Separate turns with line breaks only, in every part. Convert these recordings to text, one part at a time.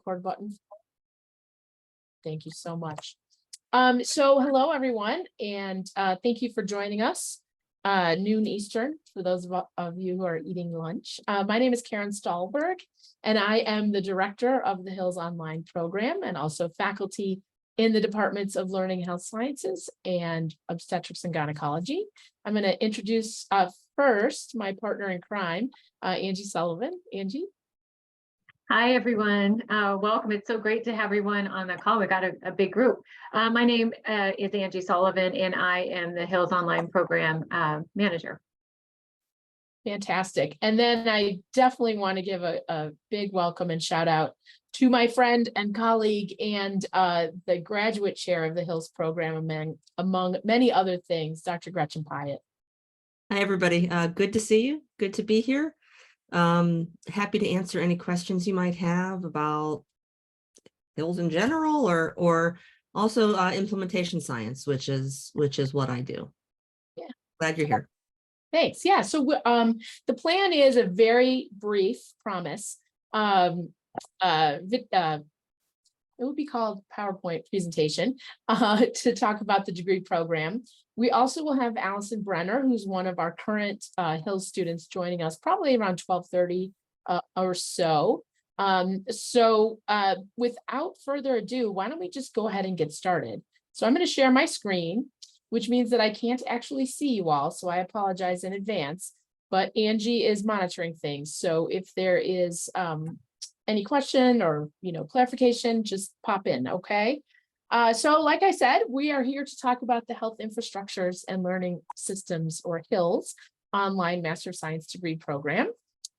record button? Thank you so much. So hello, everyone, and thank you for joining us, noon Eastern, for those of you who are eating lunch. My name is Karen Stahlberg, and I am the director of the HILS online program and also faculty in the departments of Learning and Health Sciences and Obstetrics and Gynecology. I'm going to introduce first my partner in crime, Angie Sullivan. Angie.
Hi, everyone. Welcome. It's so great to have everyone on the call. We got a big group. My name is Angie Sullivan, and I am the HILS online program manager.
Fantastic. And then I definitely want to give a big welcome and shout out to my friend and colleague and the graduate chair of the HILS program, among many other things, Dr. Gretchen Pyatt.
Hi, everybody. Good to see you. Good to be here. Happy to answer any questions you might have about HILS in general, or also implementation science, which is what I do.
Yeah,
glad you're here.
Thanks. Yeah. So the plan is a very brief promise. It would be called PowerPoint presentation to talk about the degree program. We also will have Allison Brenner, who's one of our current HILS students, joining us probably around 12:30 or so. Without further ado, why don't we just go ahead and get started? So I'm going to share my screen, which means that I can't actually see you all, so I apologize in advance, but Angie is monitoring things. So if there is any question or clarification, just pop in, okay? So like I said, we are here to talk about the Health Infrastructures and Learning Systems, or HILS, online Master of Science degree program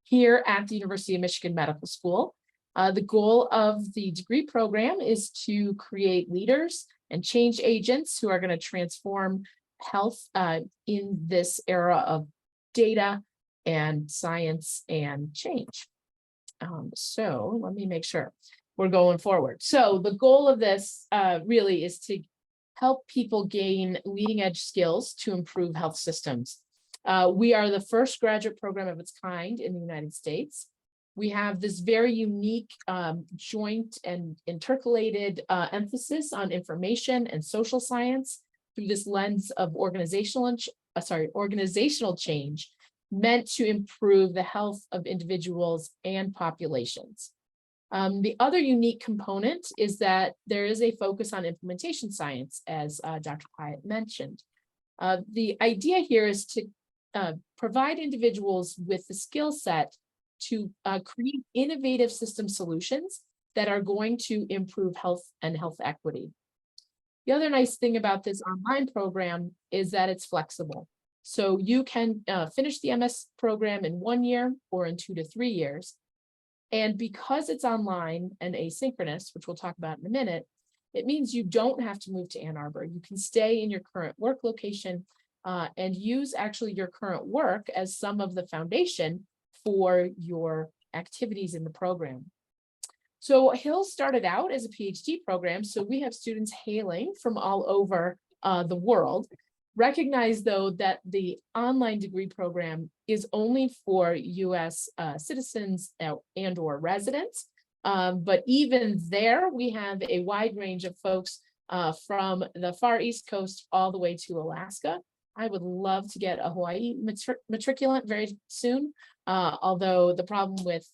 here at the University of Michigan Medical School. The goal of the degree program is to create leaders and change agents who are going to transform health in this era of data and science and change. So let me make sure we're going forward. So the goal of this really is to help people gain leading edge skills to improve health systems. We are the first graduate program of its kind in the United States. We have this very unique joint and intercalated emphasis on information and social science through this lens of organizational change, meant to improve the health of individuals and populations. The other unique component is that there is a focus on implementation science, as Dr. Pyatt mentioned. The idea here is to provide individuals with the skill set to create innovative system solutions that are going to improve health and health equity. The other nice thing about this online program is that it's flexible. So you can finish the MS program in 1 year or in 2 to 3 years. And because it's online and asynchronous, which we'll talk about in a minute, it means you don't have to move to Ann Arbor. You can stay in your current work location and use actually your current work as some of the foundation for your activities in the program. So HILS started out as a PhD program, so we have students hailing from all over the world. Recognize, though, that the online degree program is only for U.S. citizens and or residents. But even there, we have a wide range of folks from the far East Coast all the way to Alaska. I would love to get a Hawaii matriculant very soon, although the problem with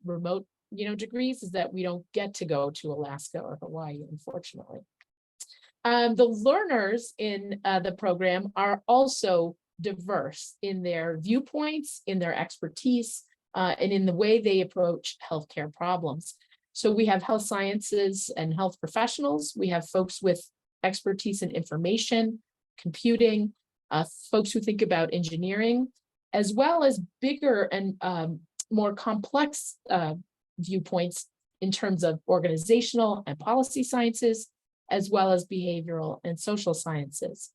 remote degrees is that we don't get to go to Alaska or Hawaii, unfortunately. The learners in the program are also diverse in their viewpoints, in their expertise, and in the way they approach healthcare problems. So we have health sciences and health professionals. We have folks with expertise in information, computing, folks who think about engineering, as well as bigger and more complex viewpoints in terms of organizational and policy sciences, as well as behavioral and social sciences.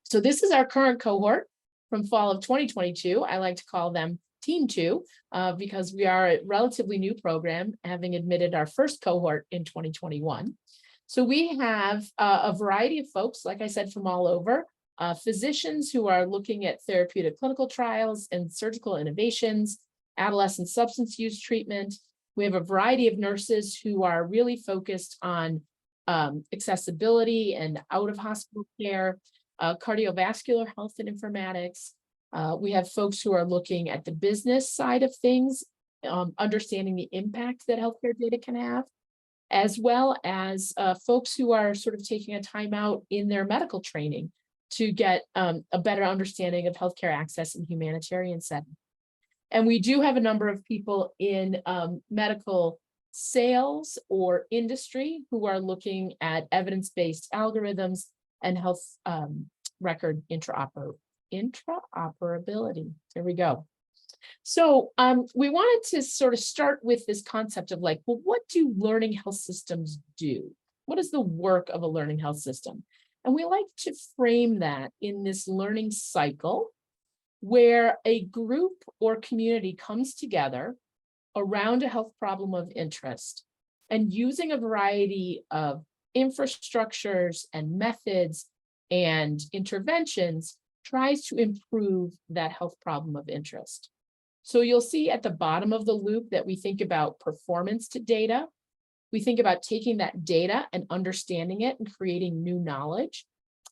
So this is our current cohort from fall of 2022. I like to call them Team 2 because we are a relatively new program, having admitted our first cohort in 2021. So we have a variety of folks, like I said, from all over, physicians who are looking at therapeutic clinical trials and surgical innovations, adolescent substance use treatment. We have a variety of nurses who are really focused on accessibility and out of hospital care, cardiovascular health and informatics. We have folks who are looking at the business side of things, understanding the impact that healthcare data can have, as well as folks who are sort of taking a time out in their medical training to get a better understanding of healthcare access in humanitarian setting. And we do have a number of people in medical sales or industry who are looking at evidence-based algorithms and health record interoperability. There we go. So we wanted to sort of start with this concept of like, well, what do learning health systems do? What is the work of a learning health system? And we like to frame that in this learning cycle where a group or community comes together around a health problem of interest and using a variety of infrastructures and methods and interventions tries to improve that health problem of interest. So you'll see at the bottom of the loop that we think about performance to data. We think about taking that data and understanding it and creating new knowledge.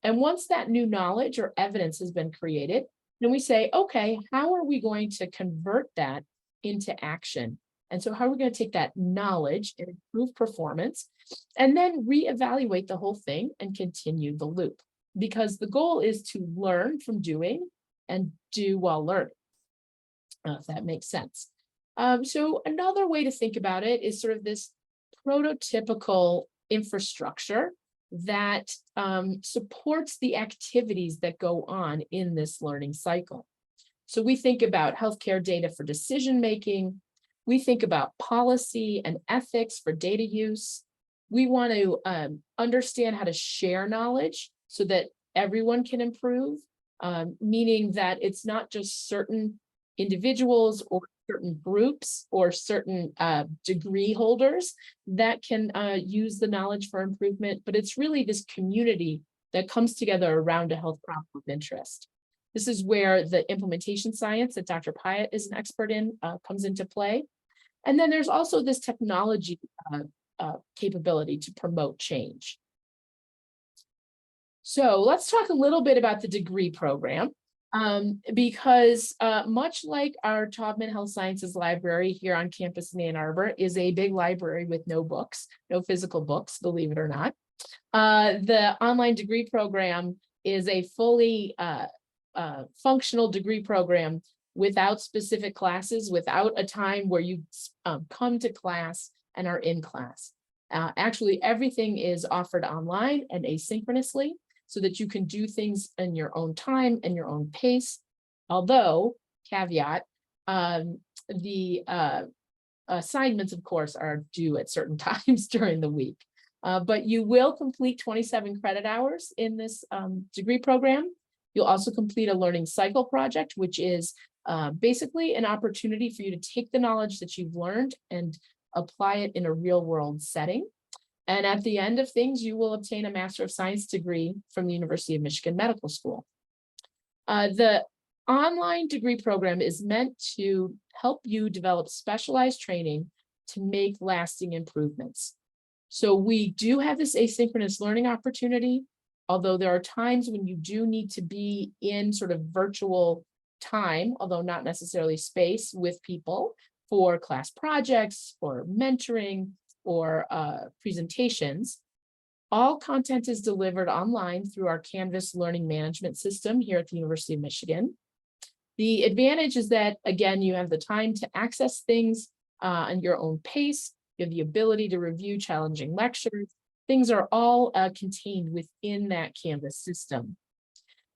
And once that new knowledge or evidence has been created, then we say, okay, how are we going to convert that into action? And so how are we going to take that knowledge and improve performance and then reevaluate the whole thing and continue the loop? Because the goal is to learn from doing and do while learning, if that makes sense. So another way to think about it is sort of this prototypical infrastructure that supports the activities that go on in this learning cycle. So we think about healthcare data for decision-making. We think about policy and ethics for data use. We want to understand how to share knowledge so that everyone can improve, meaning that it's not just certain individuals or certain groups or certain degree holders that can use the knowledge for improvement, but it's really this community that comes together around a health problem of interest. This is where the implementation science that Dr. Pyatt is an expert in comes into play. And then there's also this technology capability to promote change. So let's talk a little bit about the degree program. Because much like our Taubman Health Sciences Library here on campus in Ann Arbor is a big library with no books, no physical books, believe it or not. The online degree program is a fully functional degree program without specific classes, without a time where you come to class and are in class. Actually, everything is offered online and asynchronously, so that you can do things in your own time and your own pace. Although, caveat, the assignments, of course, are due at certain times during the week. But you will complete 27 credit hours in this degree program. You'll also complete a learning cycle project, which is basically an opportunity for you to take the knowledge that you've learned and apply it in a real world setting. And at the end of things, you will obtain a Master of Science degree from the University of Michigan Medical School. The online degree program is meant to help you develop specialized training to make lasting improvements. So we do have this asynchronous learning opportunity, although there are times when you do need to be in sort of virtual time, although not necessarily space, with people for class projects or mentoring or presentations. All content is delivered online through our Canvas learning management system here at the University of Michigan. The advantage is that, again, you have the time to access things on your own pace. You have the ability to review challenging lectures. Things are all contained within that Canvas system.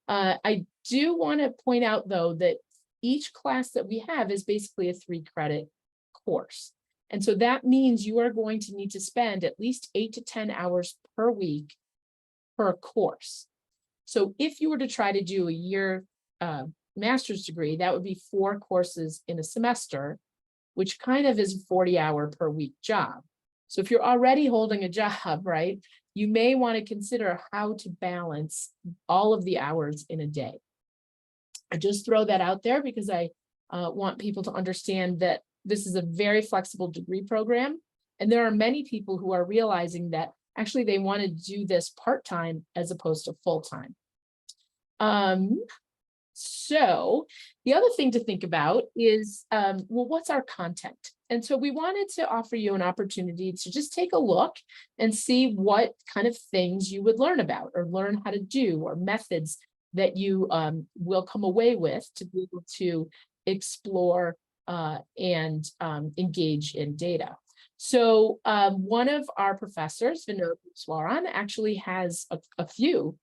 I do want to point out, though, that each class that we have is basically a 3-credit course. And so that means you are going to need to spend at least 8 to 10 hours per week per course. So if you were to try to do a year master's degree, that would be 4 courses in a semester, which kind of is a 40-hour per week job. So if you're already holding a job, right, you may want to consider how to balance all of the hours in a day. I just throw that out there because I want people to understand that This is a very flexible degree program. And there are many people who are realizing that actually they want to do this part-time as opposed to full-time. So the other thing to think about is, well, what's our content? And so we wanted to offer you an opportunity to just take a look and see what kind of things you would learn about or learn how to do, or methods that you will come away with to be able to explore and engage in data. So one of our professors, Vinod Swaran, actually has a few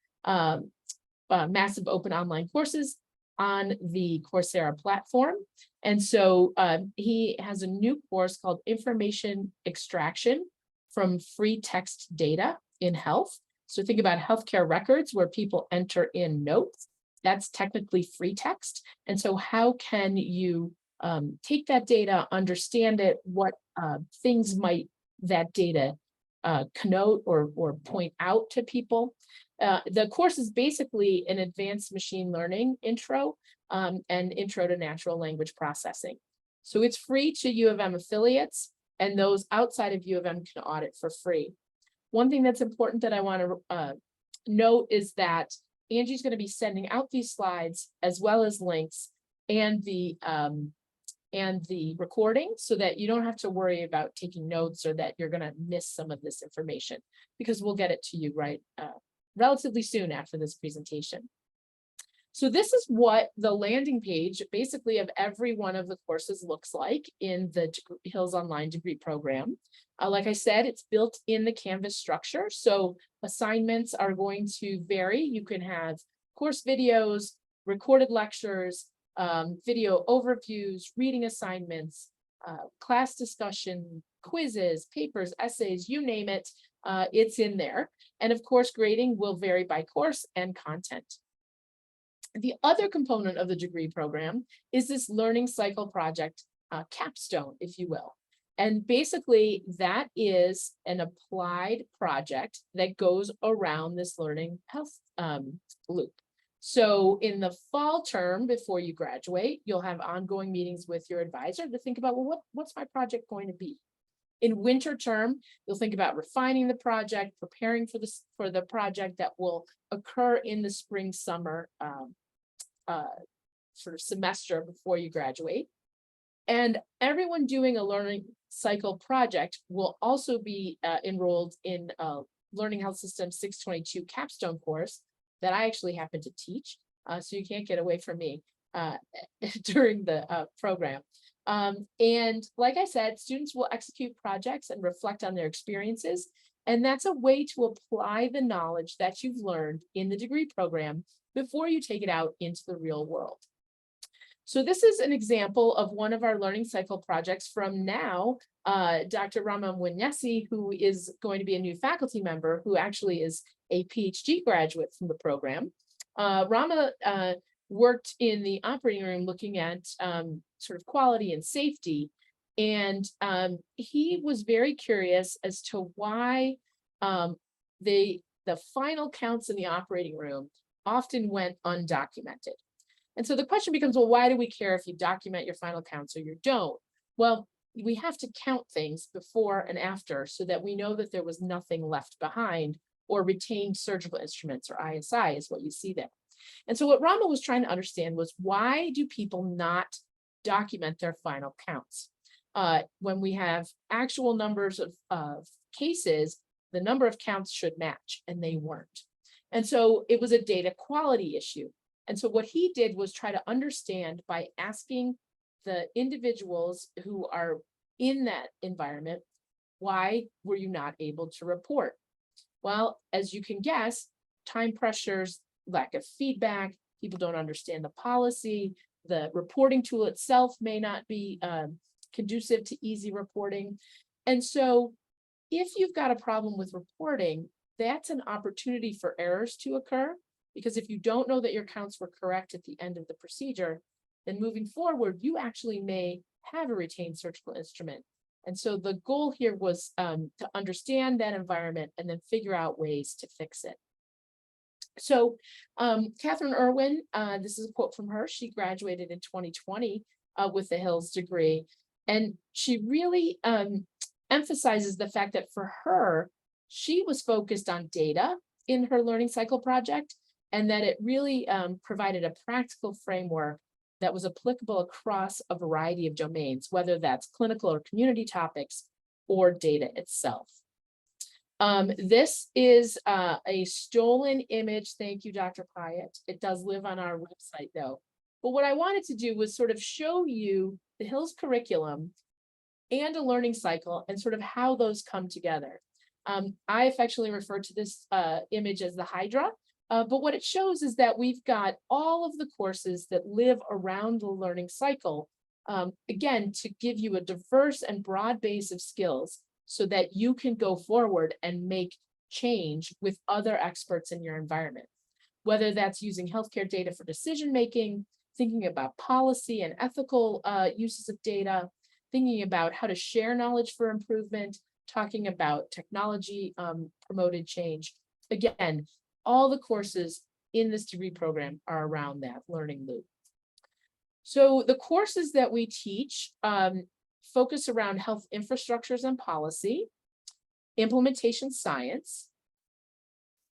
massive open online courses on the Coursera platform. And so he has a new course called Information Extraction from Free Text Data in Health. So think about healthcare records where people enter in notes. That's technically free text. And so how can you take that data, understand it, what things might that data connote or point out to people. The course is basically an advanced machine learning intro and intro to natural language processing. So it's free to U of M affiliates, and those outside of U of M can audit for free. One thing that's important that I want to note is that Angie's going to be sending out these slides as well as links and the recording, so that you don't have to worry about taking notes or that you're going to miss some of this information, because we'll get it to you relatively soon after this presentation. So this is what the landing page basically of every one of the courses looks like in the HILS Online degree program. Like I said, it's built in the Canvas structure. So assignments are going to vary. You can have course videos, recorded lectures, video overviews, reading assignments, class discussion, quizzes, papers, essays, you name it, it's in there. And of course, grading will vary by course and content. The other component of the degree program is this learning cycle project capstone, if you will. And basically that is an applied project that goes around this learning health loop. So in the fall term, before you graduate, you'll have ongoing meetings with your advisor to think about, well, what's my project going to be? In winter term, you'll think about refining the project, preparing for the project that will occur in the spring, summer sort of semester before you graduate. And everyone doing a learning cycle project will also be enrolled in Learning Health System 622 capstone course that I actually happen to teach. So you can't get away from me during the program. And like I said, students will execute projects and reflect on their experiences. And that's a way to apply the knowledge that you've learned in the degree program before you take it out into the real world. So this is an example of one of our learning cycle projects from now, Dr. Rama Mwenyesi, who is going to be a new faculty member, who actually is a PhD graduate from the program. Rama worked in the operating room looking at sort of quality and safety. And he was very curious as to why the final counts in the operating room often went undocumented. And so the question becomes, well, why do we care if you document your final counts or you don't? Well, we have to count things before and after so that we know that there was nothing left behind, or retained surgical instruments, or ISI is what you see there. And so what Rama was trying to understand was, why do people not document their final counts? When we have actual numbers of cases, the number of counts should match, and they weren't. And so it was a data quality issue. And so what he did was try to understand by asking the individuals who are in that environment, why were you not able to report? Well, as you can guess, time pressures, lack of feedback, people don't understand the policy, the reporting tool itself may not be conducive to easy reporting. And so if you've got a problem with reporting, that's an opportunity for errors to occur. Because if you don't know that your counts were correct at the end of the procedure, then moving forward, you actually may have a retained surgical instrument. And so the goal here was to understand that environment and then figure out ways to fix it. So Catherine Irwin, this is a quote from her. She graduated in 2020 with a HILS degree. And she really emphasizes the fact that for her, she was focused on data in her learning cycle project, and that it really provided a practical framework that was applicable across a variety of domains, whether that's clinical or community topics or data itself. This is a stolen image. Thank you, Dr. Pyatt. It does live on our website though. But what I wanted to do was sort of show you the HILS curriculum and a learning cycle and sort of how those come together. I affectionately refer to this image as the Hydra, but what it shows is that we've got all of the courses that live around the learning cycle, again, to give you a diverse and broad base of skills so that you can go forward and make change with other experts in your environment. Whether that's using healthcare data for decision-making, thinking about policy and ethical uses of data, thinking about how to share knowledge for improvement, talking about technology promoted change. Again, all the courses in this degree program are around that learning loop. So the courses that we teach focus around health infrastructures and policy, implementation science,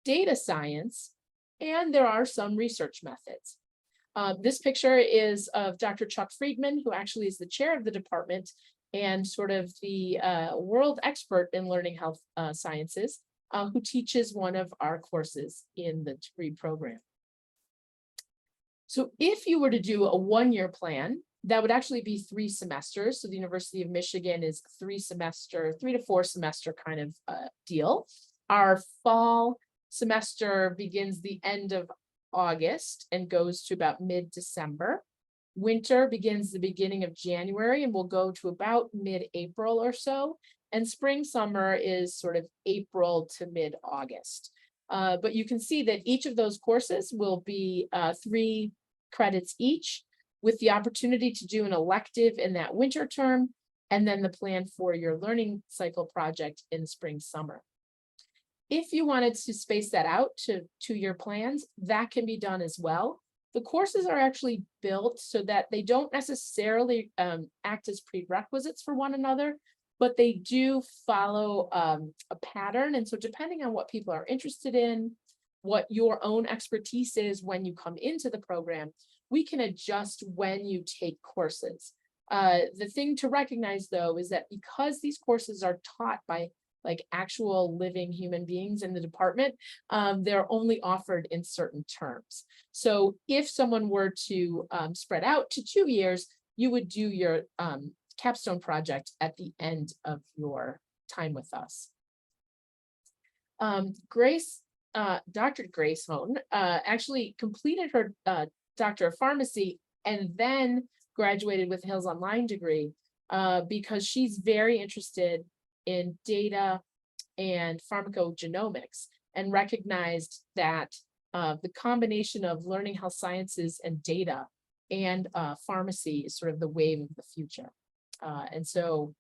data science, and there are some research methods. This picture is of Dr. Chuck Friedman, who actually is the chair of the department and sort of the world expert in learning health sciences, who teaches one of our courses in the degree program. So if you were to do a one-year plan, that would actually be 3 semesters. So the University of Michigan is 3 to 4 semester kind of deal. Our fall semester begins the end of August and goes to about mid-December. Winter begins the beginning of January and will go to about mid-April or so. And spring summer is sort of April to mid-August. But you can see that each of those courses will be 3 credits each, with the opportunity to do an elective in that winter term, and then the plan for your learning cycle project in spring, summer. If you wanted to space that out to 2-year plans, that can be done as well. The courses are actually built so that they don't necessarily act as prerequisites for one another, but they do follow a pattern. And so depending on what people are interested in, what your own expertise is when you come into the program, we can adjust when you take courses. The thing to recognize though, is that because these courses are taught by like actual living human beings in the department, they're only offered in certain terms. So if someone were to spread out to 2 years, you would do your capstone project at the end of your time with us. Dr. Grace Hone actually completed her Doctor of Pharmacy and then graduated with HILS Online degree because she's very interested in data and pharmacogenomics and recognized that the combination of learning health sciences and data and pharmacy is sort of the wave of the future. And so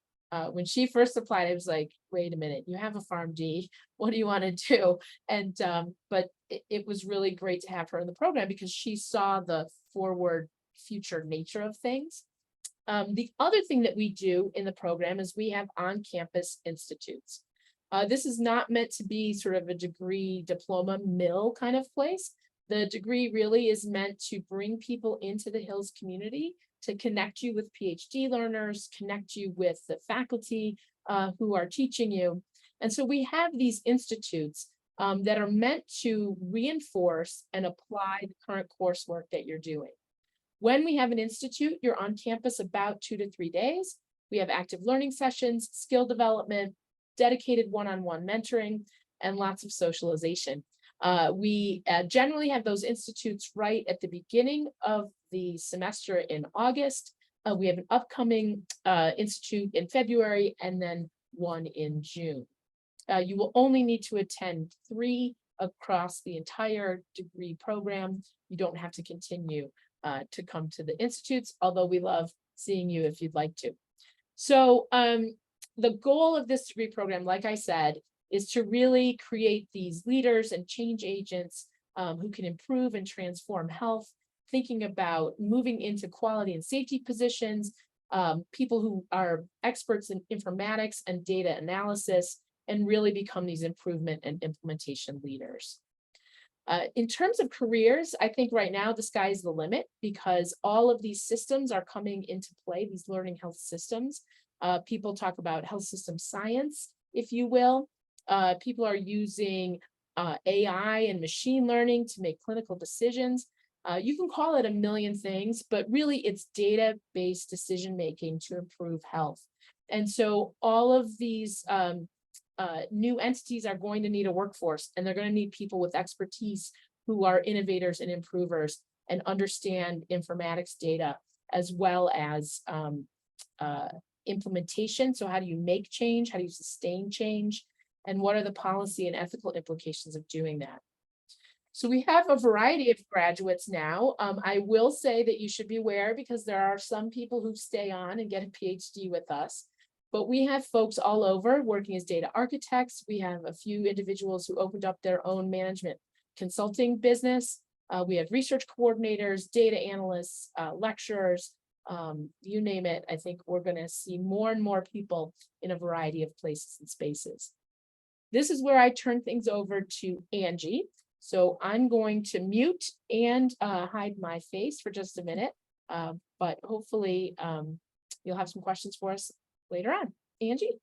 when she first applied, I was like, wait a minute, you have a PharmD, what do you want to do? And but it was really great to have her in the program because she saw the forward future nature of things. The other thing that we do in the program is we have on-campus institutes. This is not meant to be sort of a degree diploma mill kind of place. The degree really is meant to bring people into the HILS community, to connect you with PhD learners, connect you with the faculty who are teaching you. And so we have these institutes that are meant to reinforce and apply the current coursework that you're doing. When we have an institute, you're on campus about 2 to 3 days. We have active learning sessions, skill development, dedicated one-on-one mentoring, and lots of socialization. We generally have those institutes right at the beginning of the semester in August. We have an upcoming institute in February and then one in June. You will only need to attend 3 across the entire degree program. You don't have to continue to come to the institutes, although we love seeing you if you'd like to. So the goal of this degree program, like I said, is to really create these leaders and change agents who can improve and transform health, thinking about moving into quality and safety positions, people who are experts in informatics and data analysis, and really become these improvement and implementation leaders. In terms of careers, I think right now the sky's the limit, because all of these systems are coming into play, these learning health systems. People talk about health system science, if you will. People are using AI and machine learning to make clinical decisions. You can call it a million things, but really it's data-based decision-making to improve health. And so all of these new entities are going to need a workforce, and they're going to need people with expertise who are innovators and improvers and understand informatics data, as well as implementation. So how do you make change? How do you sustain change? And what are the policy and ethical implications of doing that? So we have a variety of graduates now. I will say that you should be aware, because there are some people who stay on and get a PhD with us. But we have folks all over working as data architects. We have a few individuals who opened up their own management consulting business. We have research coordinators, data analysts, lecturers, you name it. I think we're going to see more and more people in a variety of places and spaces. This is where I turn things over to Angie. So I'm going to mute and hide my face for just a minute, but hopefully you'll have some questions for us later on. Angie?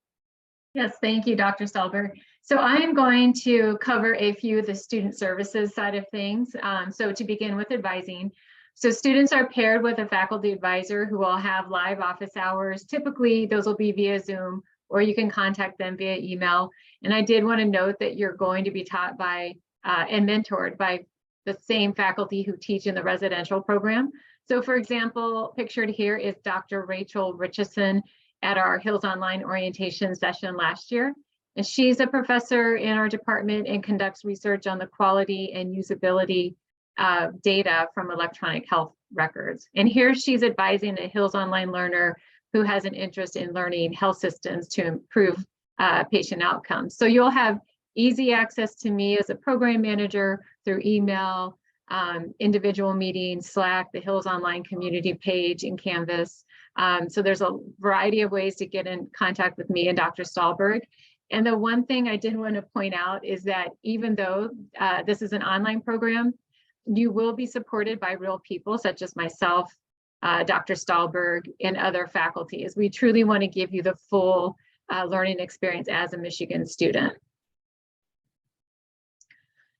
Yes, thank you, Dr. Stahlberg. So I am going to cover a few of the student services side of things. So to begin with advising. So students are paired with a faculty advisor who will have live office hours. Typically, those will be via Zoom, or you can contact them via email. And I did want to note that you're going to be taught by and mentored by the same faculty who teach in the residential program. So for example, pictured here is Dr. Rachel Richardson at our HILS Online orientation session last year. And she's a professor in our department and conducts research on the quality and usability of data from electronic health records. And here she's advising a HILS Online learner who has an interest in learning health systems to improve patient outcomes. So you'll have easy access to me as a program manager through email, individual meetings, Slack, the HILS Online community page, and Canvas. So there's a variety of ways to get in contact with me and Dr. Stahlberg. And the one thing I did want to point out is that even though this is an online program, you will be supported by real people such as myself, Dr. Stahlberg, and other faculty, as we truly want to give you the full learning experience as a Michigan student.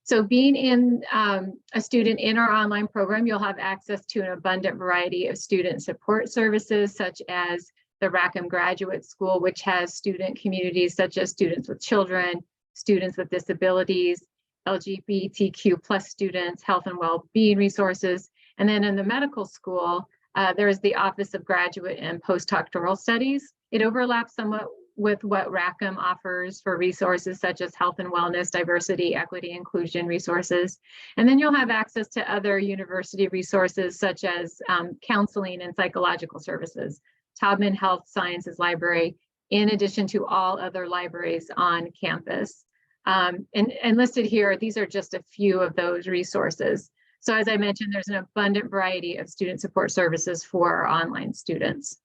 So being in a student in our online program, you'll have access to an abundant variety of student support services, such as the Rackham Graduate School, which has student communities such as students with children, students with disabilities, LGBTQ plus students, health and well-being resources. And then in the medical school, there is the Office of Graduate and Postdoctoral Studies. It overlaps somewhat with what Rackham offers for resources such as health and wellness, diversity, equity, inclusion resources. And then you'll have access to other university resources such as counseling and psychological services, Taubman Health Sciences Library, in addition to all other libraries on campus. And listed here, these are just a few of those resources. So as I mentioned, there's an abundant variety of student support services for our online students.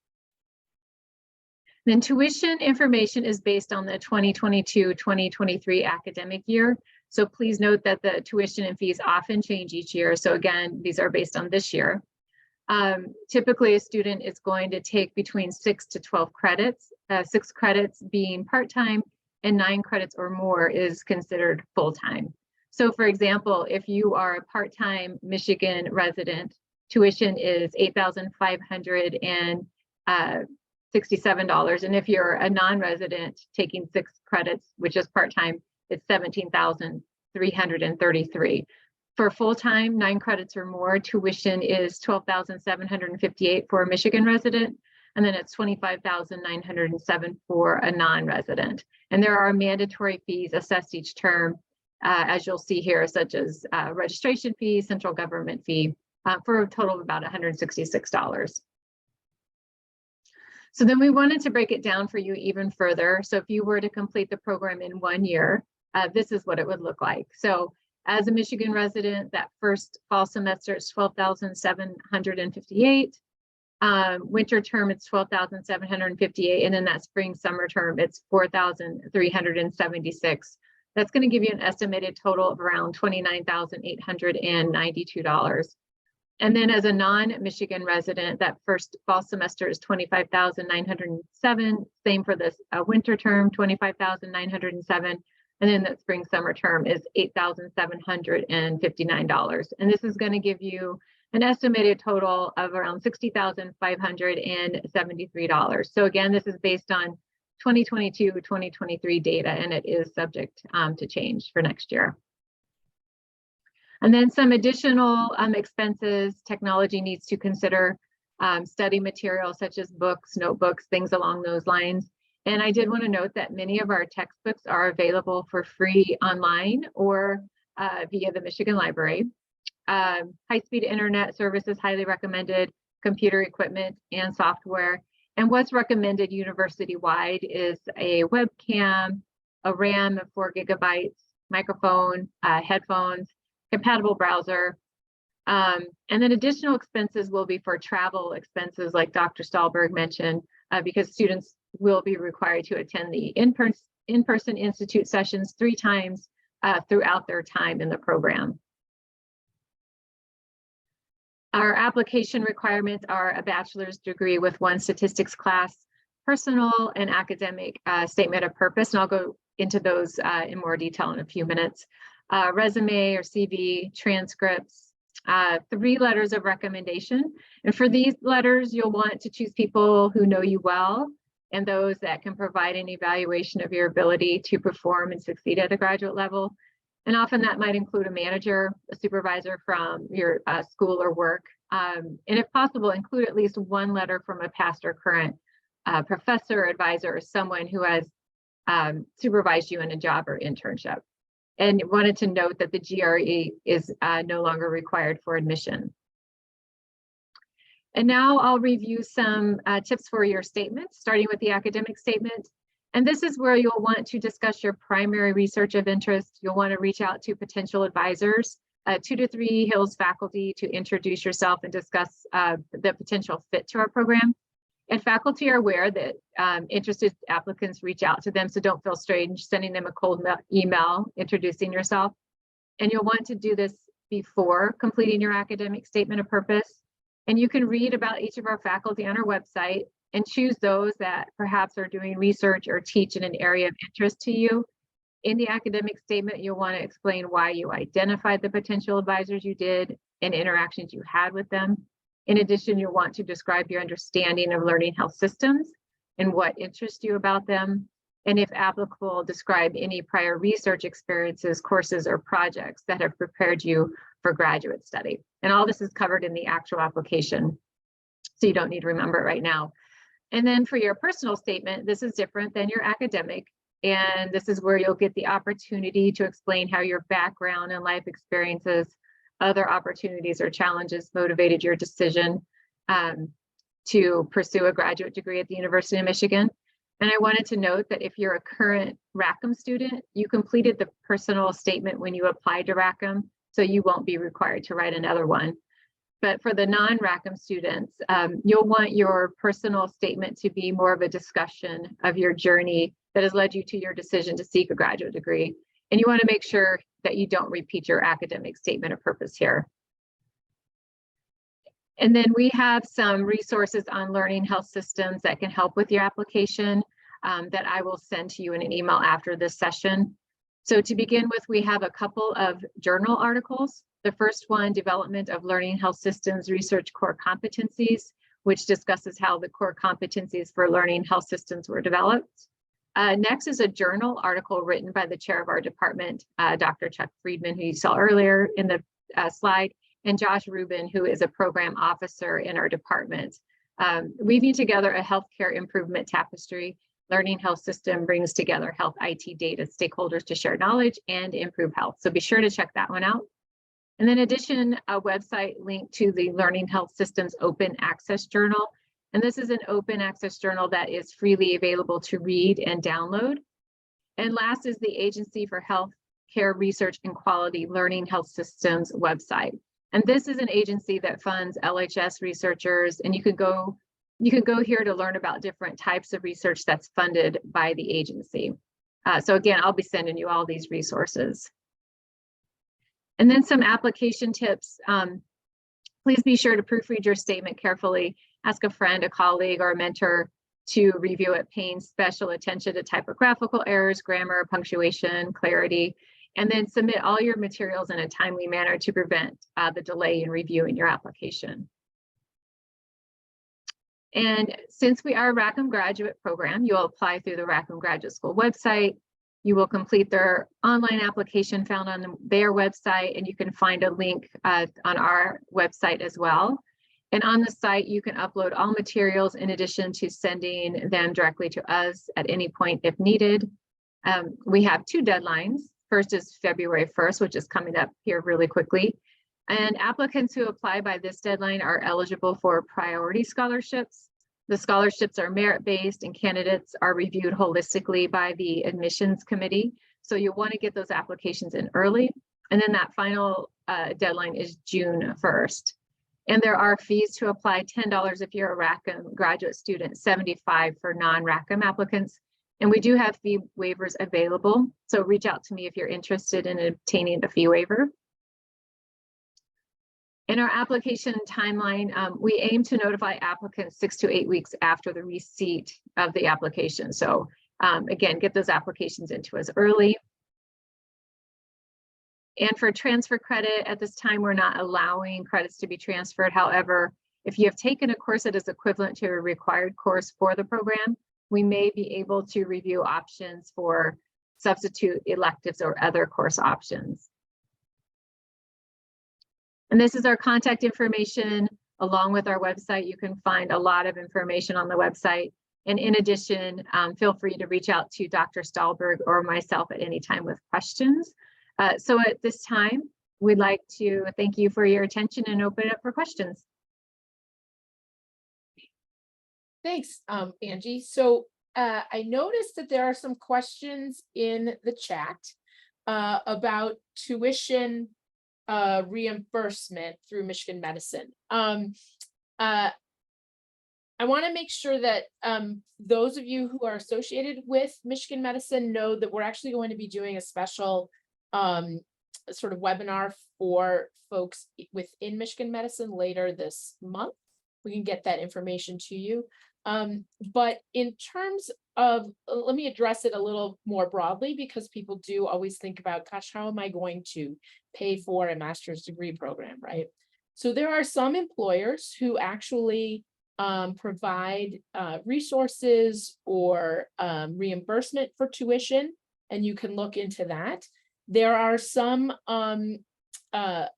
Then tuition information is based on the 2022-2023 academic year. So please note that the tuition and fees often change each year. So again, these are based on this year. Typically, a student is going to take between 6 to 12 credits, 6 credits being part-time, and 9 credits or more is considered full-time. So for example, if you are a part-time Michigan resident, tuition is $8,567. And if you're a non-resident taking 6 credits, which is part-time, it's $17,333. For full-time, 9 credits or more, tuition is $12,758 for a Michigan resident, and then it's $25,907 for a non-resident. And there are mandatory fees assessed each term, as you'll see here, such as registration fee, central government fee, for a total of about $166. So then we wanted to break it down for you even further. So if you were to complete the program in 1 year, this is what it would look like. So as a Michigan resident, that first fall semester is $12,758. Winter term, it's 12,758, and then that spring summer term, it's 4,376. That's going to give you an estimated total of around $29,892. And then as a non-Michigan resident, that first fall semester is 25,907. Same for this winter term, 25,907. And then that spring summer term is $8,759. And this is going to give you an estimated total of around $60,573. So again, this is based on 2022-2023 data, and it is subject to change for next year. And then some additional expenses technology needs to consider, study materials such as books, notebooks, things along those lines. And I did want to note that many of our textbooks are available for free online or via the Michigan Library. High-speed internet service is highly recommended, computer equipment and software. And what's recommended university-wide is a webcam, a RAM of 4 gigabytes, microphone, headphones, compatible browser. And then additional expenses will be for travel expenses, like Dr. Stahlberg mentioned, because students will be required to attend the in-person institute sessions 3 times throughout their time in the program. Our application requirements are a bachelor's degree with 1 statistics class, personal and academic statement of purpose, and I'll go into those in more detail in a few minutes. Resume or CV, transcripts, 3 letters of recommendation. And for these letters, you'll want to choose people who know you well and those that can provide an evaluation of your ability to perform and succeed at a graduate level. And often that might include a manager, a supervisor from your school or work. And if possible, include at least 1 letter from a past or current professor, advisor, or someone who has supervised you in a job or internship. And wanted to note that the GRE is no longer required for admission. And now I'll review some tips for your statements, starting with the academic statement. And this is where you'll want to discuss your primary research of interest. You'll want to reach out to potential advisors, 2 to 3 HILS faculty, to introduce yourself and discuss the potential fit to our program. And faculty are aware that interested applicants reach out to them, so don't feel strange sending them a cold email introducing yourself. And you'll want to do this before completing your academic statement of purpose. And you can read about each of our faculty on our website and choose those that perhaps are doing research or teach in an area of interest to you. In the academic statement, you'll want to explain why you identified the potential advisors you did and interactions you had with them. In addition, you'll want to describe your understanding of learning health systems and what interests you about them. And if applicable, describe any prior research experiences, courses, or projects that have prepared you for graduate study. And all this is covered in the actual application, so you don't need to remember it right now. And then for your personal statement, this is different than your academic. And this is where you'll get the opportunity to explain how your background and life experiences, other opportunities or challenges motivated your decision to pursue a graduate degree at the University of Michigan. And I wanted to note that if you're a current Rackham student, you completed the personal statement when you applied to Rackham, so you won't be required to write another one. But for the non-Rackham students, you'll want your personal statement to be more of a discussion of your journey that has led you to your decision to seek a graduate degree. And you want to make sure that you don't repeat your academic statement of purpose here. And then we have some resources on learning health systems that can help with your application that I will send to you in an email after this session. So to begin with, we have a couple of journal articles. The first one, Development of Learning Health Systems Research Core Competencies, which discusses how the core competencies for learning health systems were developed. Next is a journal article written by the chair of our department, Dr. Chuck Friedman, who you saw earlier in the slide, and Josh Rubin, who is a program officer in our department. Weaving together a healthcare improvement tapestry, learning health system brings together health IT data stakeholders to share knowledge and improve health. So be sure to check that one out. And then in addition, a website linked to the Learning Health Systems Open Access Journal. And this is an open access journal that is freely available to read and download. And last is the Agency for Healthcare Research and Quality Learning Health Systems website. And this is an agency that funds LHS researchers, and you can go here to learn about different types of research that's funded by the agency. So again, I'll be sending you all these resources. And then some application tips. Please be sure to proofread your statement carefully. Ask a friend, a colleague, or a mentor to review it, paying special attention to typographical errors, grammar, punctuation, clarity, and then submit all your materials in a timely manner to prevent the delay in reviewing your application. And since we are a Rackham graduate program, you'll apply through the Rackham Graduate School website. You will complete their online application found on their website, and you can find a link on our website as well. And on the site, you can upload all materials in addition to sending them directly to us at any point if needed. We have 2 deadlines. First is February 1st, which is coming up here really quickly. And applicants who apply by this deadline are eligible for priority scholarships. The scholarships are merit-based and candidates are reviewed holistically by the admissions committee. So you want to get those applications in early. And then that final deadline is June 1st. And there are fees to apply, $10 if you're a Rackham graduate student, $75 for non-Rackham applicants. And we do have fee waivers available. So reach out to me if you're interested in obtaining a fee waiver. In our application timeline, we aim to notify applicants 6 to 8 weeks after the receipt of the application. So again, get those applications into us early. And for transfer credit, at this time, we're not allowing credits to be transferred. However, if you have taken a course that is equivalent to a required course for the program, we may be able to review options for substitute electives or other course options. And this is our contact information along with our website. You can find a lot of information on the website. And in addition, feel free to reach out to Dr. Stahlberg or myself at any time with questions. So at this time, we'd like to thank you for your attention and open it up for questions.
Thanks, Angie. So I noticed that there are some questions in the chat about tuition reimbursement through Michigan Medicine. I want to make sure that those of you who are associated with Michigan Medicine know that we're actually going to be doing a special sort of webinar for folks within Michigan Medicine later this month. We can get that information to you. But in terms of, let me address it a little more broadly, because people do always think about, gosh, how am I going to pay for a master's degree program, right? So there are some employers who actually provide resources or reimbursement for tuition, and you can look into that. There are some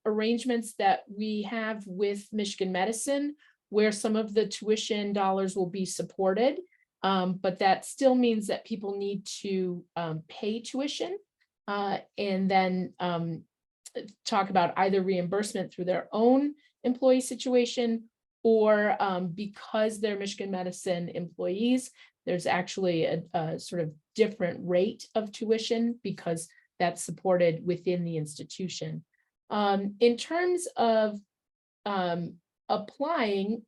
arrangements that we have with Michigan Medicine where some of the tuition dollars will be supported, but that still means that people need to pay tuition and then talk about either reimbursement through their own employee situation, or because they're Michigan Medicine employees, there's actually a sort of different rate of tuition because that's supported within the institution. In terms of applying,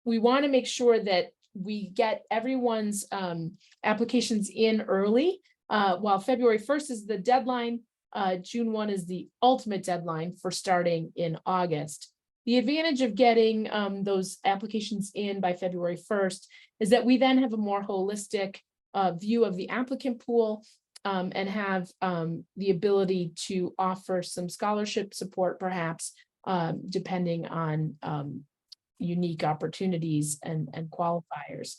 we want to make sure that we get everyone's applications in early. While February 1st is the deadline, June 1 is the ultimate deadline for starting in August. The advantage of getting those applications in by February 1st is that we then have a more holistic view of the applicant pool and have the ability to offer some scholarship support, perhaps, depending on unique opportunities and qualifiers.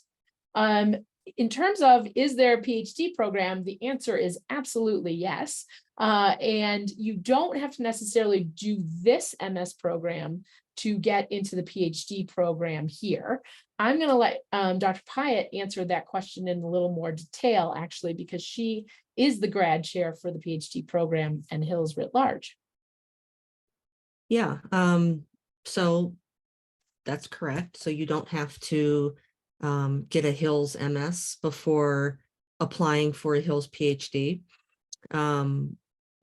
In terms of, is there a PhD program? The answer is absolutely yes. And you don't have to necessarily do this MS program to get into the PhD program here. I'm going to let Dr. Pyatt answer that question in a little more detail, actually, because she is the grad chair for the PhD program and HILS writ large.
Yeah, so that's correct. So you don't have to get a HILS MS before applying for a HILS PhD.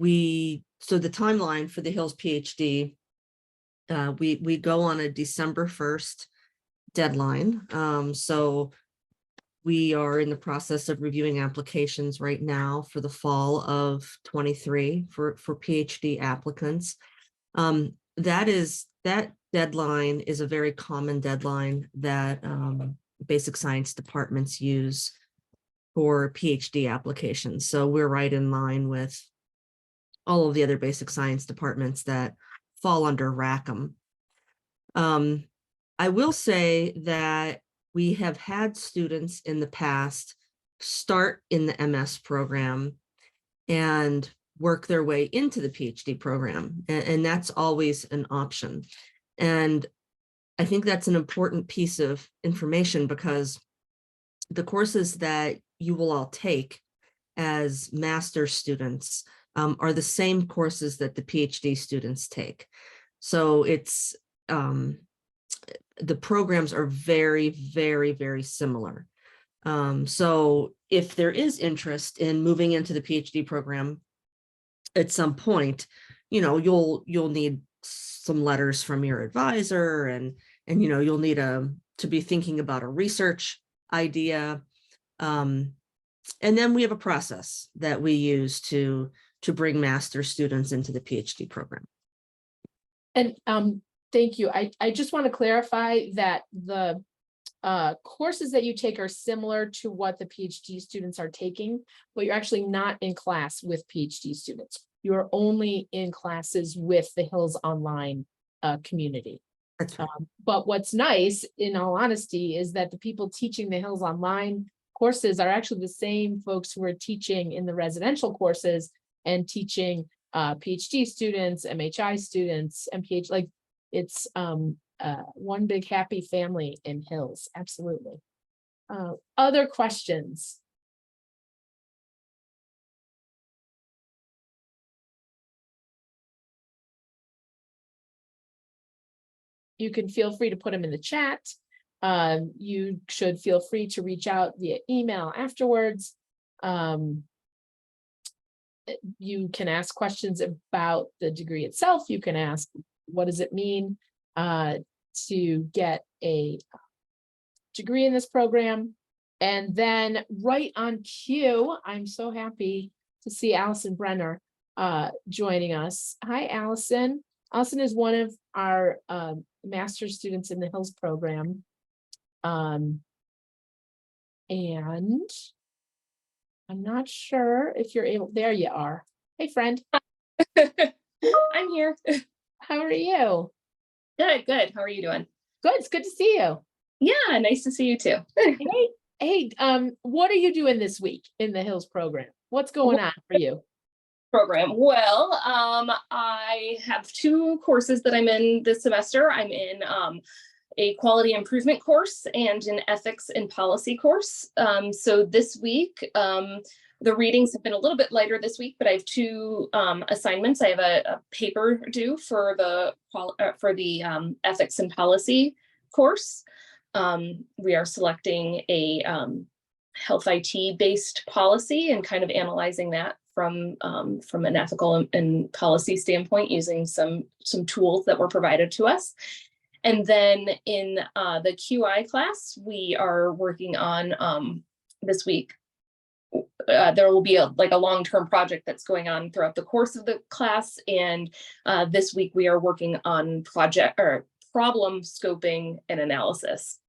so the timeline for the HILS PhD, we go on a December 1st deadline. So we are in the process of reviewing applications right now for the fall of 23 for PhD applicants. That deadline is a very common deadline that basic science departments use for PhD applications. So we're right in line with all of the other basic science departments that fall under Rackham. I will say that we have had students in the past start in the MS program and work their way into the PhD program, and that's always an option. And I think that's an important piece of information, because the courses that you will all take as master's students are the same courses that the PhD students take. So it's the programs are very, very, very similar. So if there is interest in moving into the PhD program at some point, you'll need some letters from your advisor, and you'll need to be thinking about a research idea. And then we have a process that we use to bring master students into the PhD program.
And thank you. I just want to clarify that the courses that you take are similar to what the PhD students are taking, but you're actually not in class with PhD students. You're only in classes with the HILS online community.
That's right.
But what's nice, in all honesty, is that the people teaching the HILS online courses are actually the same folks who are teaching in the residential courses and teaching PhD students, MHI students, MPH, like it's one big happy family in HILS. Absolutely. Other questions? You can feel free to put them in the chat. You should feel free to reach out via email afterwards. You can ask questions about the degree itself. You can ask, what does it mean to get a degree in this program? And then right on cue, I'm so happy to see Allison Brenner joining us. Hi, Allison. Allison is one of our master's students in the HILS program. And I'm not sure if you're able, there you are. Hey, friend.
I'm here.
How are you?
Good, good. How are you doing?
Good, it's good to see you.
Yeah, nice to see you too.
Hey, what are you doing this week in the HILS program? What's going on for you?
Program. Well, I have 2 courses that I'm in this semester. I'm in a quality improvement course and an ethics and policy course. So this week, the readings have been a little bit lighter this week, but I have 2 assignments. I have a paper due for the ethics and policy course. We are selecting a health IT based policy and kind of analyzing that from an ethical and policy standpoint, using some tools that were provided to us. And then in the QI class, we are working on this week. There will be a long-term project that's going on throughout the course of the class. And this week we are working on problem scoping and analysis.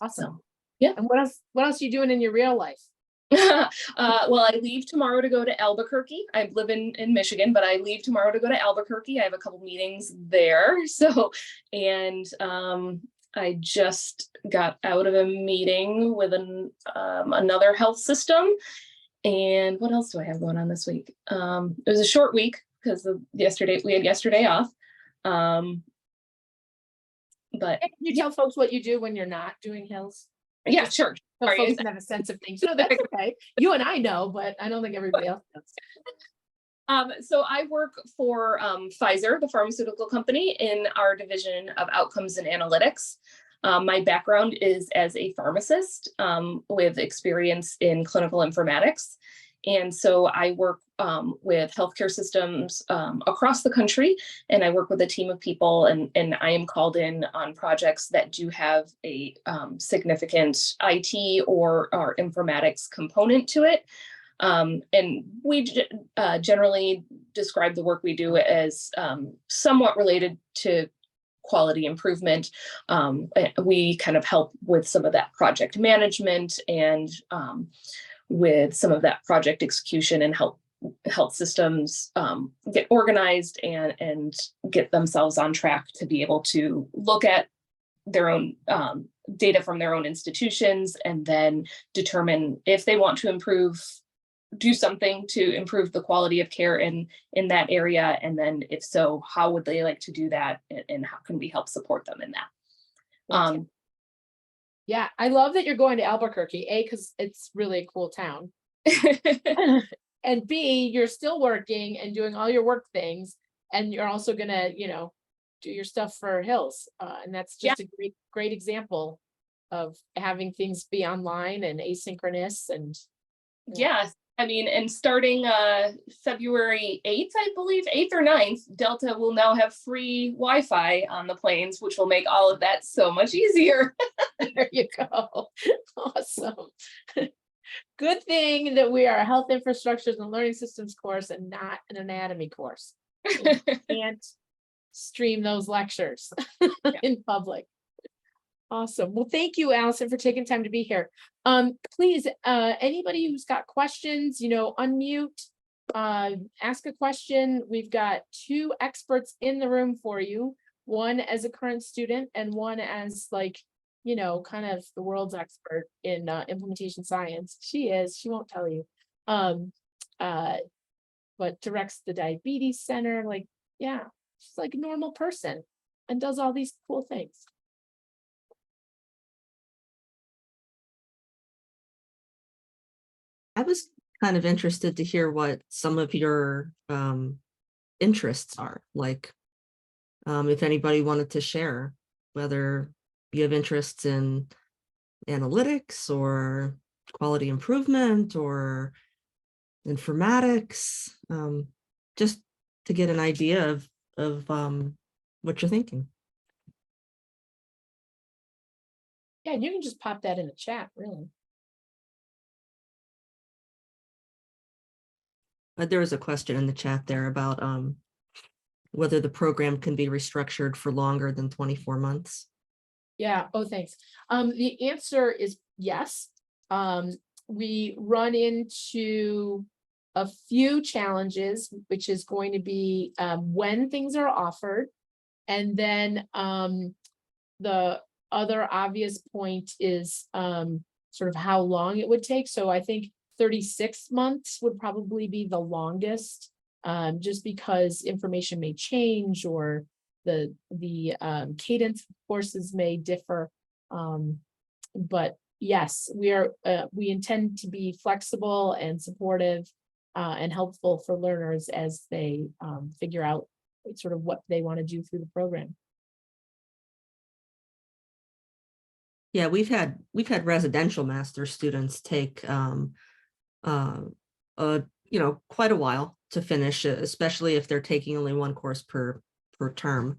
Awesome.
So, yeah.
And what else are you doing in your real life?
Well, I leave tomorrow to go to Albuquerque. I live in Michigan, but I leave tomorrow to go to Albuquerque. I have a couple meetings there. So, and I just got out of a meeting with another health system. And what else do I have going on this week? It was a short week because we had yesterday off. But
Can you tell folks what you do when you're not doing HILS?
Yeah, sure.
So folks can have a sense of things. No, that's okay. You and I know, but I don't think everybody else knows.
So I work for Pfizer, the pharmaceutical company, in our division of outcomes and analytics. My background is as a pharmacist with experience in clinical informatics. And so I work with healthcare systems across the country, and I work with a team of people, and I am called in on projects that do have a significant IT or informatics component to it. And we generally describe the work we do as somewhat related to quality improvement. We kind of help with some of that project management and with some of that project execution, and help health systems get organized and get themselves on track to be able to look at their own data from their own institutions, and then determine if they want to do something to improve the quality of care in that area. And then if so, how would they like to do that, and how can we help support them in that?
Yeah, I love that you're going to Albuquerque, A, because it's really a cool town. And B, you're still working and doing all your work things, and you're also gonna, do your stuff for HILS. And that's just a great example of having things be online and asynchronous. And
Yes, I mean, and starting February 8th, I believe, 8th or 9th, Delta will now have free Wi-Fi on the planes, which will make all of that so much easier.
there you go. Awesome. Good thing that we are a health infrastructures and learning systems course and not an anatomy course. You can't stream those lectures in public. Awesome. Well, thank you, Allison, for taking time to be here. Please, anybody who's got questions, unmute, ask a question. We've got 2 experts in the room for you, one as a current student and one as kind of the world's expert in implementation science. She won't tell you, but directs the diabetes center. She's like a normal person and does all these cool things.
I was kind of interested to hear what some of your interests are, if anybody wanted to share, whether you have interests in analytics or quality improvement or informatics, just to get an idea of what you're thinking.
Yeah, and you can just pop that in the chat, really.
There was a question in the chat there about whether the program can be restructured for longer than 24 months.
Yeah. Oh, thanks. The answer is yes. We run into a few challenges, which is going to be when things are offered. And then the other obvious point is sort of how long it would take. So I think 36 months would probably be the longest, just because information may change or the cadence of courses may differ. But yes, we intend to be flexible and supportive and helpful for learners as they figure out sort of what they want to do through the program.
Yeah, we've had residential master students take quite a while to finish, especially if they're taking only one course per term.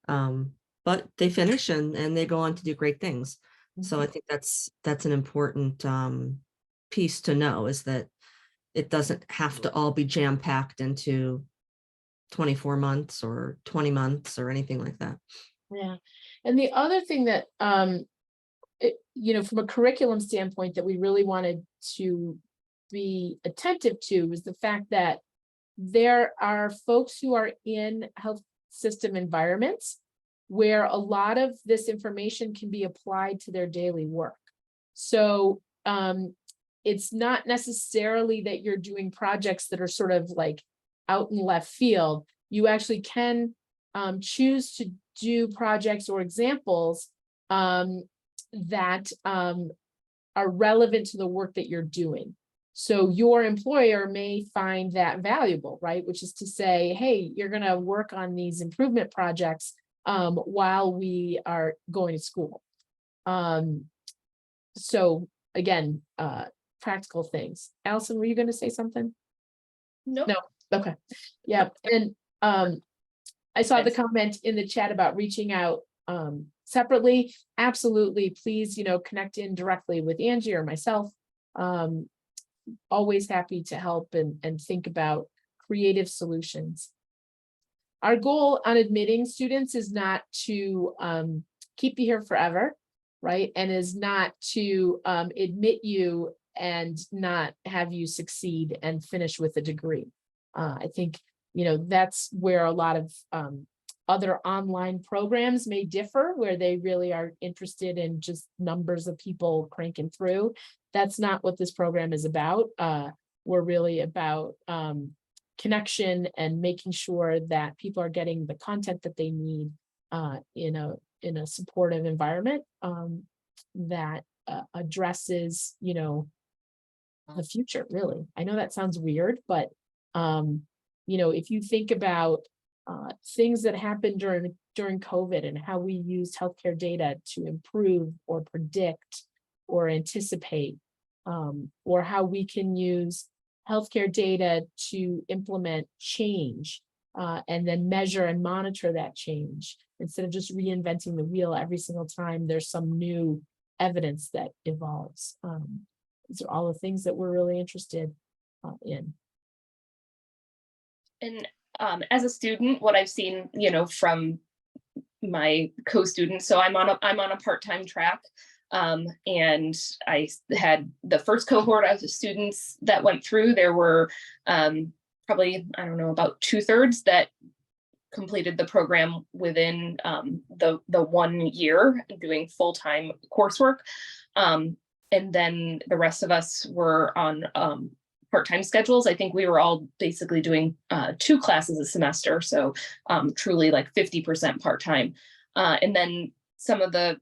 But they finish and they go on to do great things. So I think that's an important piece to know, is that it doesn't have to all be jam-packed into 24 months or 20 months or anything like that.
Yeah. And the other thing that, from a curriculum standpoint that we really wanted to be attentive to is the fact that there are folks who are in health system environments where a lot of this information can be applied to their daily work. So it's not necessarily that you're doing projects that are sort of like out in left field. You actually can choose to do projects or examples that are relevant to the work that you're doing. So your employer may find that valuable, right? Which is to say, hey, you're going to work on these improvement projects while we are going to school. So again, practical things. Allison, were you going to say something?
Nope.
No. Okay. Yeah. And I saw the comment in the chat about reaching out separately. Absolutely. Please, connect in directly with Angie or myself. Always happy to help and think about creative solutions. Our goal on admitting students is not to keep you here forever, right? And is not to admit you and not have you succeed and finish with a degree. I think, that's where a lot of other online programs may differ, where they really are interested in just numbers of people cranking through. That's not what this program is about. We're really about connection and making sure that people are getting the content that they need in a supportive environment that addresses, the future, really. I know that sounds weird, but if you think about things that happened during COVID and how we used healthcare data to improve or predict or anticipate, or how we can use healthcare data to implement change and then measure and monitor that change instead of just reinventing the wheel every single time there's some new evidence that evolves. These are all the things that we're really interested in.
And as a student, what I've seen, from my co-students, so I'm on a part-time track, and I had the first cohort of students that went through. There were probably, I don't know, about 2/3 that completed the program within the 1 year doing full-time coursework. And then the rest of us were on part-time schedules. I think we were all basically doing 2 classes a semester. So truly like 50% part-time. And then some of the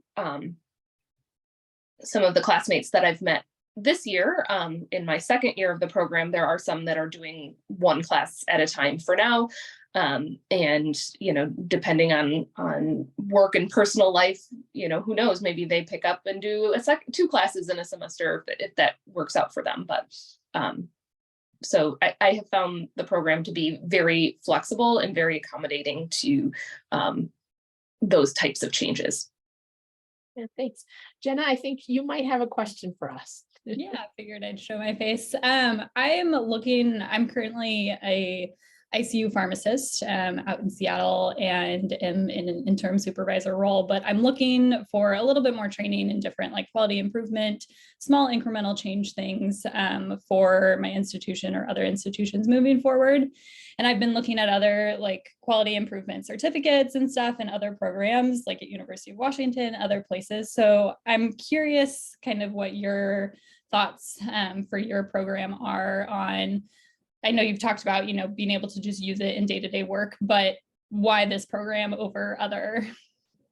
classmates that I've met this year, in my second year of the program, there are some that are doing 1 class at a time for now. And, depending on work and personal life, who knows, maybe they pick up and do 2 classes in a semester if that works out for them. But so I have found the program to be very flexible and very accommodating to those types of changes.
Yeah, thanks. Jenna, I think you might have a question for us.
Yeah, I figured I'd show my face. I'm currently a ICU pharmacist out in Seattle and am in an interim supervisor role, but I'm looking for a little bit more training in different like quality improvement, small incremental change things for my institution or other institutions moving forward. And I've been looking at other like quality improvement certificates and stuff and other programs like at University of Washington, other places. So I'm curious kind of what your thoughts for your program are on. I know you've talked about, being able to just use it in day-to-day work, but why this program over other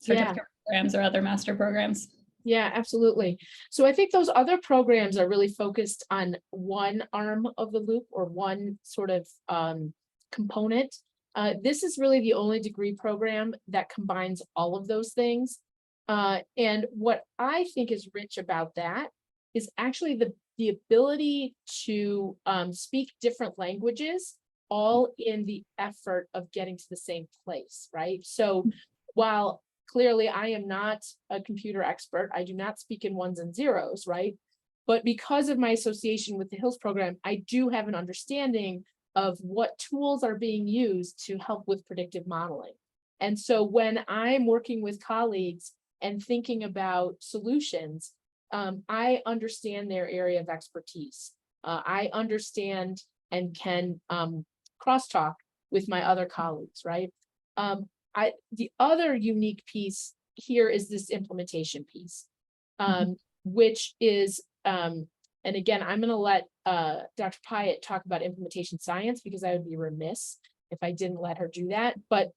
certificate programs or other master programs?
Yeah, absolutely. So I think those other programs are really focused on one arm of the loop or one sort of component. This is really the only degree program that combines all of those things. And what I think is rich about that is actually the ability to speak different languages, all in the effort of getting to the same place, right? So while clearly I am not a computer expert, I do not speak in ones and zeros, right? But because of my association with the HILS program, I do have an understanding of what tools are being used to help with predictive modeling. And so when I'm working with colleagues and thinking about solutions, I understand their area of expertise. I understand and can crosstalk with my other colleagues, right? The other unique piece here is this implementation piece, which is, and again, I'm going to let Dr. Pyatt talk about implementation science because I would be remiss if I didn't let her do that. But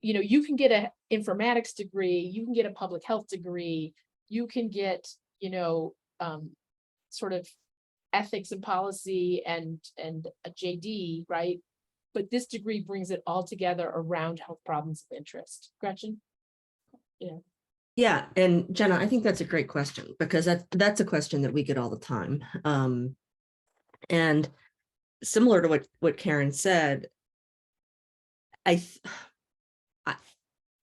you can get an informatics degree, you can get a public health degree, you can get, sort of ethics and policy and a JD, right? But this degree brings it all together around health problems of interest. Gretchen? Yeah.
Yeah, and Jenna, I think that's a great question because that's a question that we get all the time. And similar to what Karen said, I th-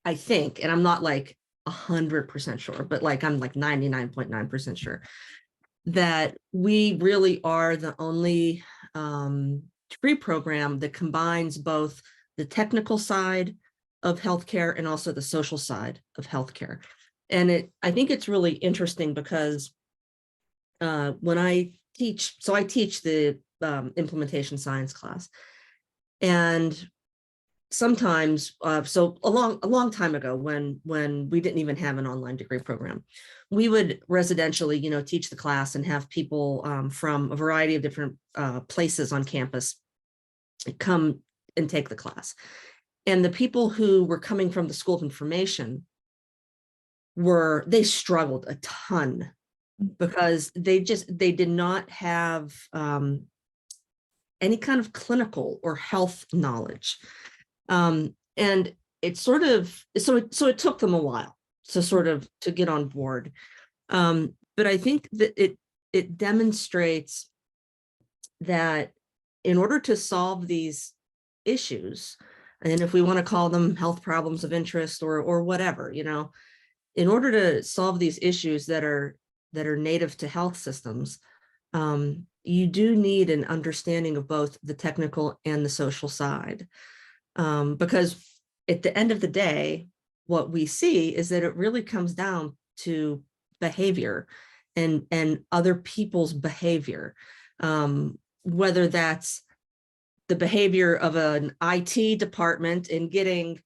I think, and I'm not like 100% sure, but like I'm like 99.9% sure that we really are the only degree program that combines both the technical side of healthcare and also the social side of healthcare. And I think it's really interesting because when I teach, so I teach the implementation science class, and sometimes, so a long time ago, when we didn't even have an online degree program, we would residentially, teach the class and have people from a variety of different places on campus come and take the class. And the people who were coming from the School of Information they struggled a ton because they did not have any kind of clinical or health knowledge. And it sort of, so it took them a while to get on board. But I think that it demonstrates that in order to solve these issues, and if we want to call them health problems of interest or whatever, in order to solve these issues that are native to health systems, you do need an understanding of both the technical and the social side. Because at the end of the day, what we see is that it really comes down to behavior and other people's behavior, whether that's the behavior of an IT department in getting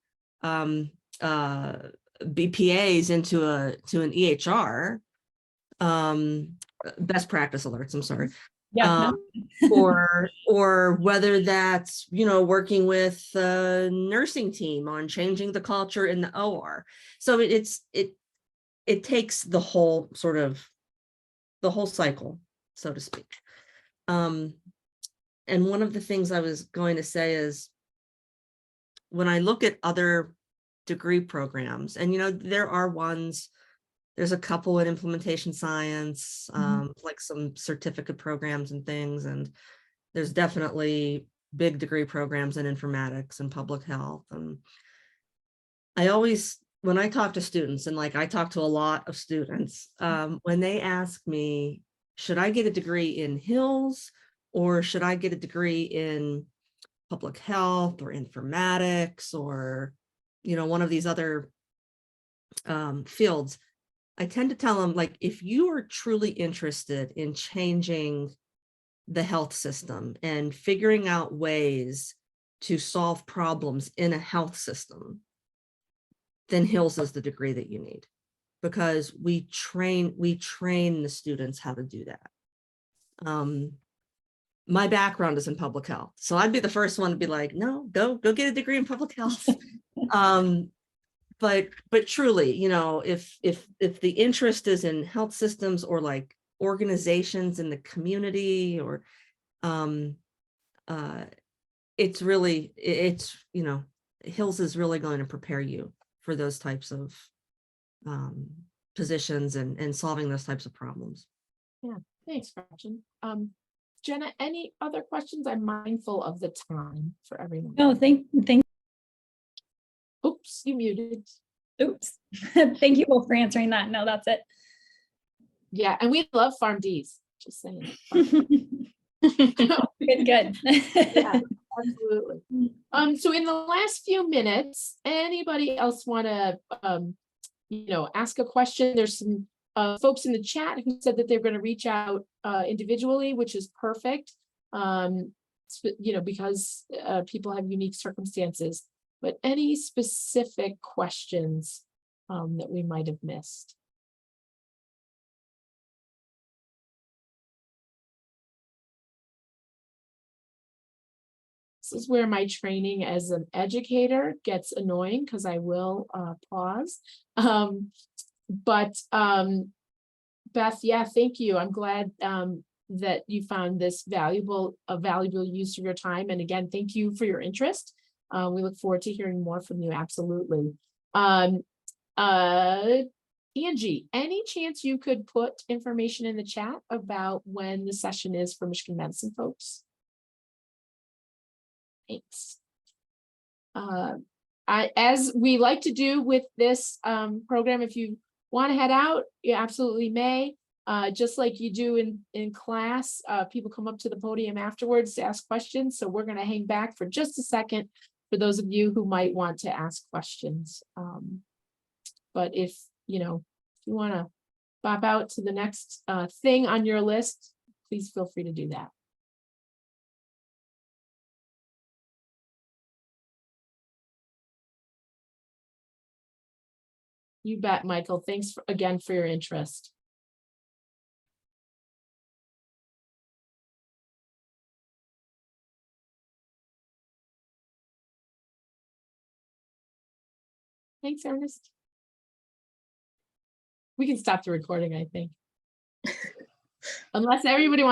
BPAs into an EHR, best practice alerts, I'm sorry.
Yeah.
Or whether that's, working with the nursing team on changing the culture in the OR. So it takes the whole cycle, so to speak. And one of the things I was going to say is when I look at other degree programs, and there's a couple in implementation science, like some certificate programs and things, and there's definitely big degree programs in informatics and public health. And when I talk to students, and like I talk to a lot of students, when they ask me, should I get a degree in HILS or should I get a degree in public health or informatics or, one of these other fields, I tend to tell them, like, if you are truly interested in changing the health system and figuring out ways to solve problems in a health system, then HILS is the degree that you need, because we train the students how to do that. My background is in public health, so I'd be the first one to be like, no, go get a degree in public health. But truly, if the interest is in health systems or like organizations in the community, or HILS is really going to prepare you for those types of positions and solving those types of problems.
Yeah, thanks, Gretchen. Jenna, any other questions? I'm mindful of the time for everyone.
No, thank.
Oops, you muted.
Oops. Thank you both for answering that. No, that's it.
Yeah, and we love PharmDs, just saying.
Good.
Yeah, absolutely. So in the last few minutes, anybody else want to ask a question? There's some folks in the chat who said that they're going to reach out individually, which is perfect. Because people have unique circumstances. But any specific questions that we might have missed? This is where my training as an educator gets annoying, because I will pause. But Beth, yeah, thank you. I'm glad that you found this a valuable use of your time. And again, thank you for your interest. We look forward to hearing more from you. Absolutely. Angie, any chance you could put information in the chat about when the session is for Michigan Medicine folks? Thanks. As we like to do with this program, if you want to head out, you absolutely may. Just like you do in class, people come up to the podium afterwards to ask questions. So we're going to hang back for just a second for those of you who might want to ask questions. But if you want to pop out to the next thing on your list, please feel free to do that. You bet, Michael. Thanks again for your interest. Thanks, Ernest. We can stop the recording, I think. Unless everybody wants